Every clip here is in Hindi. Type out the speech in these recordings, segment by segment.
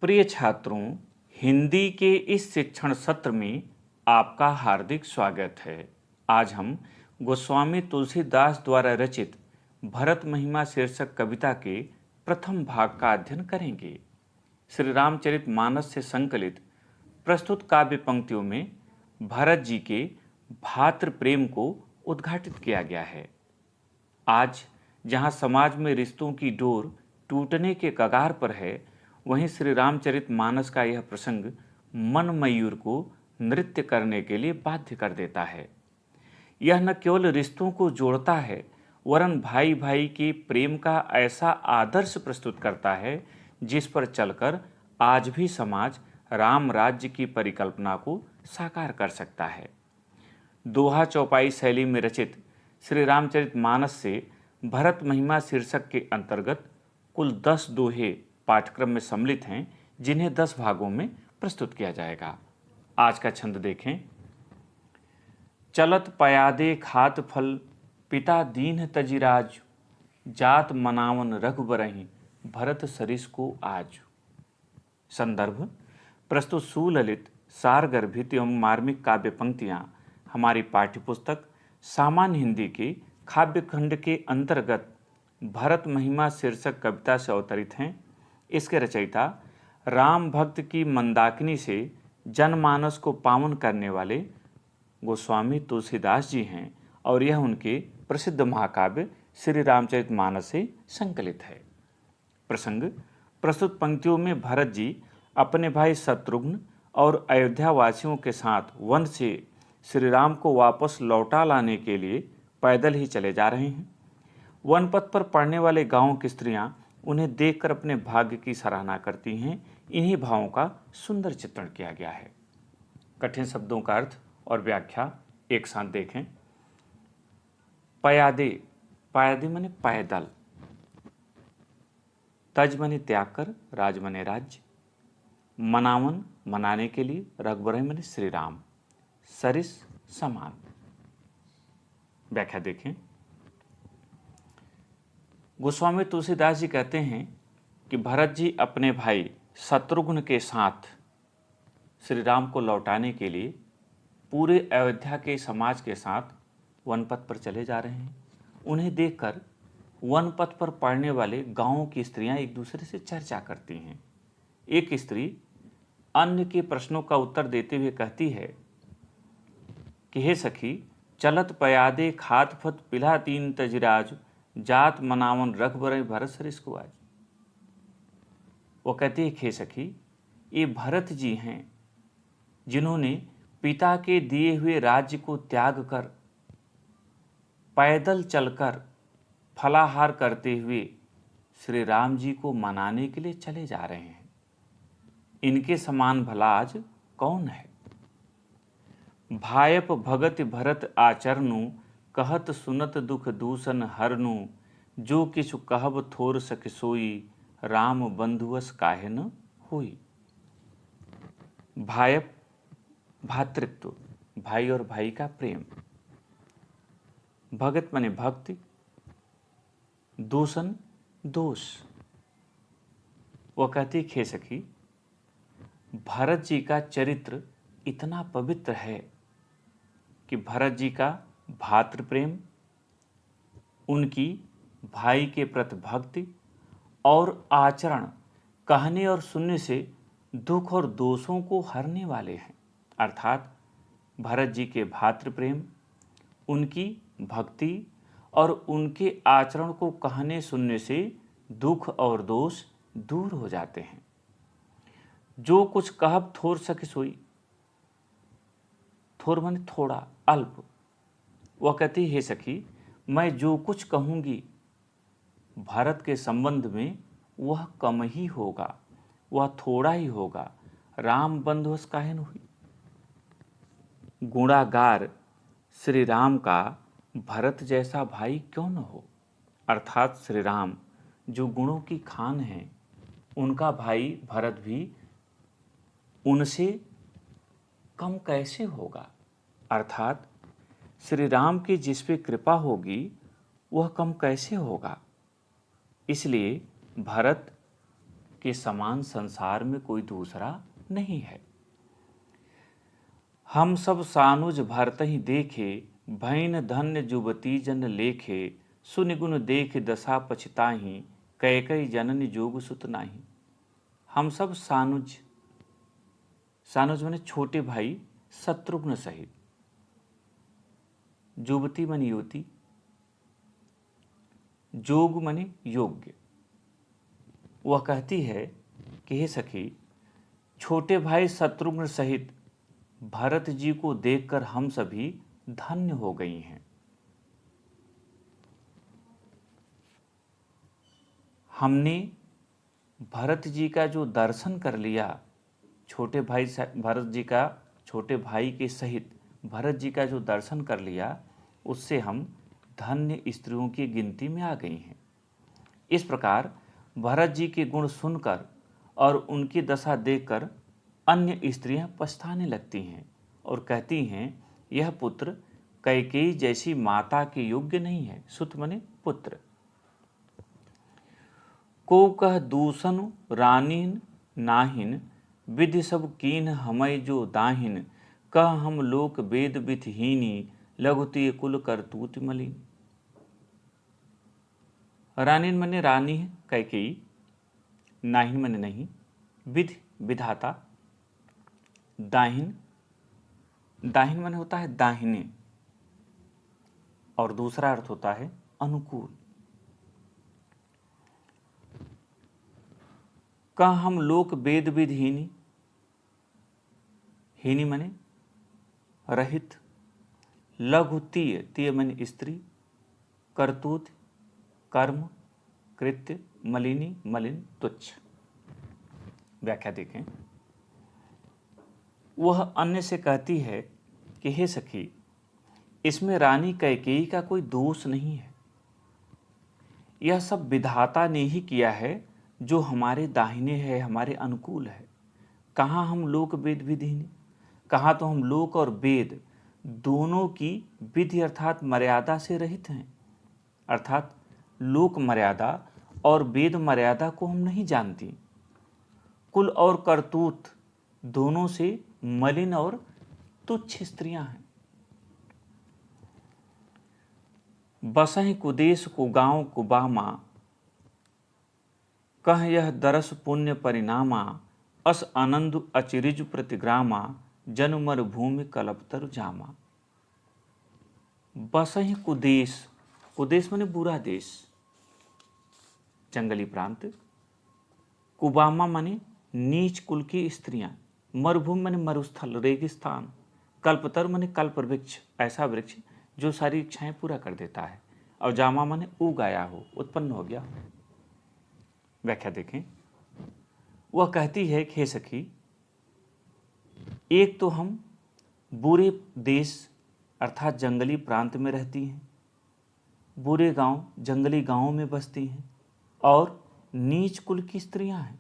प्रिय छात्रों, हिंदी के इस शिक्षण सत्र में आपका हार्दिक स्वागत है। आज हम गोस्वामी तुलसीदास द्वारा रचित भरत महिमा शीर्षक कविता के प्रथम भाग का अध्ययन करेंगे। श्री रामचरितमानस से संकलित प्रस्तुत काव्य पंक्तियों में भरत जी के भातृ प्रेम को उद्घाटित किया गया है। आज जहाँ समाज में रिश्तों की डोर टूटने के कगार पर है, वहीं श्री रामचरितमानस का यह प्रसंग मन मयूर को नृत्य करने के लिए बाध्य कर देता है। यह न केवल रिश्तों को जोड़ता है, वरन भाई भाई के प्रेम का ऐसा आदर्श प्रस्तुत करता है जिस पर चलकर आज भी समाज राम राज्य की परिकल्पना को साकार कर सकता है। दोहा चौपाई शैली में रचित श्री रामचरितमानस से भरत महिमा शीर्षक के अंतर्गत कुल 10 दोहे पाठ्यक्रम में सम्मिलित हैं, जिन्हें 10 भागों में प्रस्तुत किया जाएगा। आज का छंद देखें। चलत पयादे खात फल पिता दीन तजिराज, जात मनावन रघुबरहि भरत सरिस को आज। संदर्भ प्रस्तुत सुललित सारगर्भित एवं मार्मिक काव्य पंक्तियाँ हमारी पाठ्यपुस्तक सामान्य हिंदी के काव्य खंड के अंतर्गत भरत महिमा शीर्षक कविता से अवतरित हैं। इसके रचयिता राम भक्त की मंदाकिनी से जनमानस को पावन करने वाले गोस्वामी तुलसीदास जी हैं और यह उनके प्रसिद्ध महाकाव्य श्री रामचरितमानस से संकलित है। प्रसंग प्रस्तुत पंक्तियों में भरत जी अपने भाई शत्रुघ्न और अयोध्या वासियों के साथ वन से श्री राम को वापस लौटा लाने के लिए पैदल ही चले जा रहे हैं। वन पथ पर पड़ने वाले गांवों की स्त्रियां उन्हें देखकर अपने भाग्य की सराहना करती हैं। इन्हीं भावों का सुंदर चित्रण किया गया है। कठिन शब्दों का अर्थ और व्याख्या एक साथ देखें। पयादे, पयादे माने पैदल, तज माने त्याग कर, राज माने राज्य, मनावन मनाने के लिए, रघुबर माने श्री राम, सरिस समान। व्याख्या देखें। गोस्वामी तुलसीदास जी कहते हैं कि भरत जी अपने भाई शत्रुघ्न के साथ श्री राम को लौटाने के लिए पूरे अयोध्या के समाज के साथ वन पथ पर चले जा रहे हैं। उन्हें देखकर वन पथ पर पड़ने वाले गांवों की स्त्रियां एक दूसरे से चर्चा करती हैं। एक स्त्री अन्य के प्रश्नों का उत्तर देते हुए कहती है कि हे सखी, चलत पयादे खात फत पिला तीन तजिराज, जात मनावन रघुबर भरत सरिस को आज। वो कहती है हे सखी, ये भरत जी हैं जिन्होंने पिता के दिए हुए राज्य को त्याग कर पैदल चलकर फलाहार करते हुए श्री राम जी को मनाने के लिए चले जा रहे हैं। इनके समान भला आज कौन है। भायप भगत भरत आचरनु, कहत सुनत दुख दूषण हरनु, जो किछु कहब थोर सक सोई, राम बंधुवस काहे न होई। भायप भातृत्व, भाई और भाई का प्रेम, भगत माने भक्ति, दूषण दोष। वह कहती खे सखी, भरत जी का चरित्र इतना पवित्र है कि भरत जी का भातृ प्रेम, उनकी भाई के प्रति भक्ति और आचरण कहने और सुनने से दुख और दोषों को हरने वाले हैं। अर्थात भरत जी के भातृ प्रेम, उनकी भक्ति और उनके आचरण को कहने सुनने से दुख और दोष दूर हो जाते हैं। जो कुछ कहब थोर सके सोई, थोर माने थोड़ा, अल्प। वह कहती है सखी, मैं जो कुछ कहूँगी भारत के संबंध में वह कम ही होगा, वह थोड़ा ही होगा। राम बंधुवस काहे न हुई। गुणागार श्री राम का भरत जैसा भाई क्यों न हो। अर्थात श्री राम जो गुणों की खान हैं, उनका भाई भरत भी उनसे कम कैसे होगा। अर्थात श्री राम की जिस पे कृपा होगी वह कम कैसे होगा। इसलिए भरत के समान संसार में कोई दूसरा नहीं है। हम सब सानुज भरतहि देखे, भैन धन्य जुबती जन लेखे, सुनिगुण देख दशा पछताहि, कैकई जननी जोग सुत नाही। हम सब सानुज, सानुज माने छोटे भाई शत्रुघ्न सहित, जुबती माने युवती, जोग माने योग्य। वह कहती है कि हे सखी, छोटे भाई शत्रुघ्न सहित भरत जी को देखकर हम सभी धन्य हो गई हैं। हमने भरत जी का जो दर्शन कर लिया, छोटे भाई भरत जी का, छोटे भाई के सहित भरत जी का जो दर्शन कर लिया, उससे हम धन्य स्त्रियों की गिनती में आ गई हैं। इस प्रकार भरत जी के गुण सुनकर और उनकी दशा देखकर अन्य स्त्रियां पछताने लगती हैं और कहती हैं, यह पुत्र कैकेयी जैसी माता के योग्य नहीं है। सुत मने पुत्र। को कह दूषण रानीन नाहिन, विधि सब कीन हमय जो दाहिन, कह हम लोक वेद विधहीनी, लघुति कुल करतूत मलिन। रानीन मने रानी है कैकेयी, नाहिन मने नहीं, विधि विधाता, दाहिन, दाहिन मन होता है दाहिने, और दूसरा अर्थ होता है अनुकूल। कह हम लोक वेद विधहीनी, हीनी मने रहित, लघु तीय, तीय मने स्त्री, करतूत कर्म, कृत्य, मलिनी मलिन तुच्छ। व्याख्या देखें। वह अन्य से कहती है कि हे सखी, इसमें रानी कैकेयी का कोई दोष नहीं है। यह सब विधाता ने ही किया है, जो हमारे दाहिने है, हमारे अनुकूल है। कहाँ हम लोक वेद विधि, कहाँ तो हम लोक और वेद दोनों की विधि अर्थात मर्यादा से रहित हैं। अर्थात लोक मर्यादा और वेद मर्यादा को हम नहीं जानती। कुल और करतूत दोनों से मलिन और तुच्छ स्त्रियां हैं। बसहि कुदेश कुगांव कुबामा, कह यह दरस पुण्य परिणामा, अस आनंद अचिरिज प्रतिग्रामा, जनुमर भूमि कलपतर जामा। बसहि कुदेश, कुदेश माने बुरा देश, जंगली प्रांत, कुबामा माने नीच कुल की स्त्रियां, मरुभूमि माने मरुस्थल रेगिस्तान, कल्पतर माने कल्प वृक्ष, ऐसा वृक्ष जो सारी इच्छाएं पूरा कर देता है, और जामा माने उग आया हो, उत्पन्न हो गया। व्याख्या देखें। वह कहती है कि हे सखी, एक तो हम बुरे देश अर्थात जंगली प्रांत में रहती हैं, बुरे गांव जंगली गांवों में बसती हैं, और नीच कुल की स्त्रियां हैं,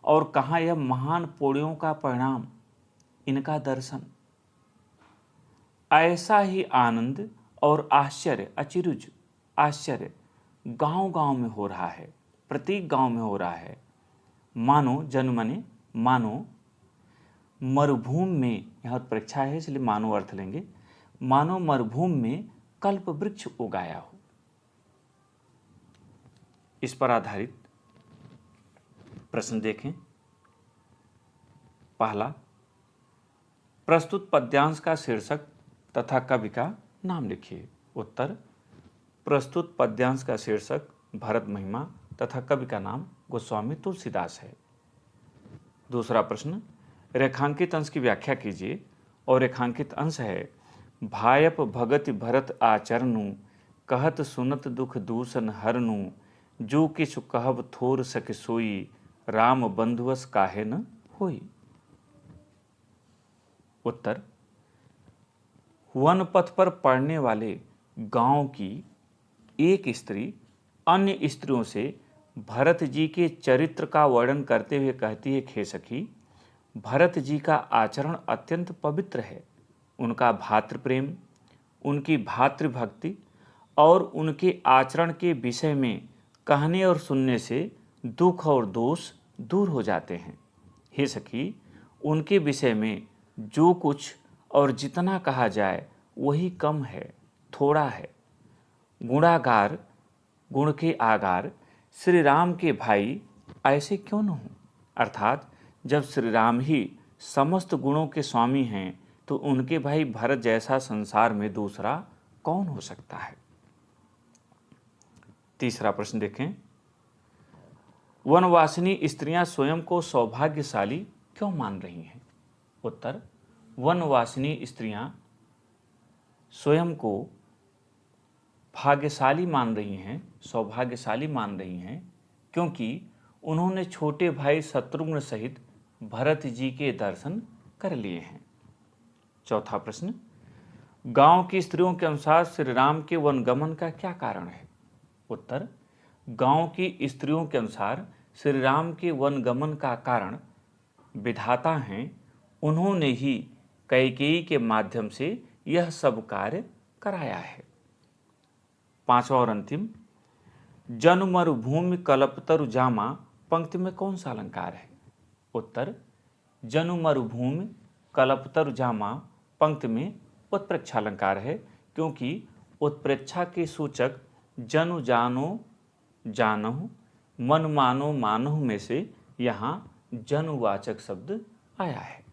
और कहाँ यह महान पुण्यों का परिणाम, इनका दर्शन। ऐसा ही आनंद और आश्चर्य, अचिरुज आश्चर्य गांव गांव में हो रहा है, प्रत्येक गांव में हो रहा है। मानो जन्मने, मानो मरुभूमि में, यहाँ परीक्षा है इसलिए मानो अर्थ लेंगे, मानो मरुभूमि में कल्प वृक्ष उगाया हो। इस पर आधारित प्रश्न देखें। पहला, प्रस्तुत पद्यांश का शीर्षक तथा कवि का नाम लिखिए। उत्तर, प्रस्तुत पद्यांश का शीर्षक भरत महिमा तथा कवि का नाम गोस्वामी तुलसीदास है। दूसरा प्रश्न, रेखांकित अंश की व्याख्या कीजिए, और रेखांकित अंश है, भायप भगति भरत आचरणु, कहत सुनत दुख दूषण हरनु, जो किछु कहब थोर सके सोई, राम बंधुवस काहे न होई। उत्तर, वन पथ पर पड़ने वाले गांव की एक स्त्री अन्य स्त्रियों से भरत जी के चरित्र का वर्णन करते हुए कहती है, हे सखी, भरत जी का आचरण अत्यंत पवित्र है। उनका भातृ प्रेम, उनकी भातृभक्ति और उनके आचरण के विषय में कहने और सुनने से दुख और दोष दूर हो जाते हैं। हे सखी, उनके विषय में जो कुछ और जितना कहा जाए वही कम है, थोड़ा है। गुणागार गुण के आगार श्री राम के भाई ऐसे क्यों न हों? अर्थात जब श्री राम ही समस्त गुणों के स्वामी हैं तो उनके भाई भरत जैसा संसार में दूसरा कौन हो सकता है। तीसरा प्रश्न देखें, वनवासिनी स्त्रियां स्वयं को सौभाग्यशाली क्यों मान रही हैं? उत्तर, वनवासिनी स्त्रियां स्वयं को भाग्यशाली मान रही हैं, सौभाग्यशाली मान रही हैं, क्योंकि उन्होंने छोटे भाई शत्रुघ्न सहित भरत जी के दर्शन कर लिए हैं। चौथा प्रश्न, गांव की स्त्रियों के अनुसार श्री राम के वनगमन का क्या कारण है? उत्तर, गांव की स्त्रियों के अनुसार श्री राम के वनगमन का कारण विधाता हैं। उन्होंने ही कैकेयी के माध्यम से यह सब कार्य कराया है। पांचवा और अंतिम, जनु मरुभूमि कल्पतरु जामा पंक्ति में कौन सा अलंकार है? उत्तर, जनु मरुभूमि कल्पतरु जामा पंक्ति में उत्प्रेक्षा अलंकार है, क्योंकि उत्प्रेक्षा के सूचक जनु जानो जानहु मन मानो मानहु में से यहाँ जनुवाचक शब्द आया है।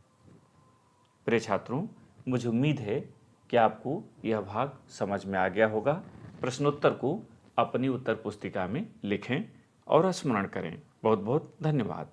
प्रिय छात्रों, मुझे उम्मीद है कि आपको यह भाग समझ में आ गया होगा। प्रश्नोत्तर को अपनी उत्तर पुस्तिका में लिखें और स्मरण करें। बहुत बहुत धन्यवाद।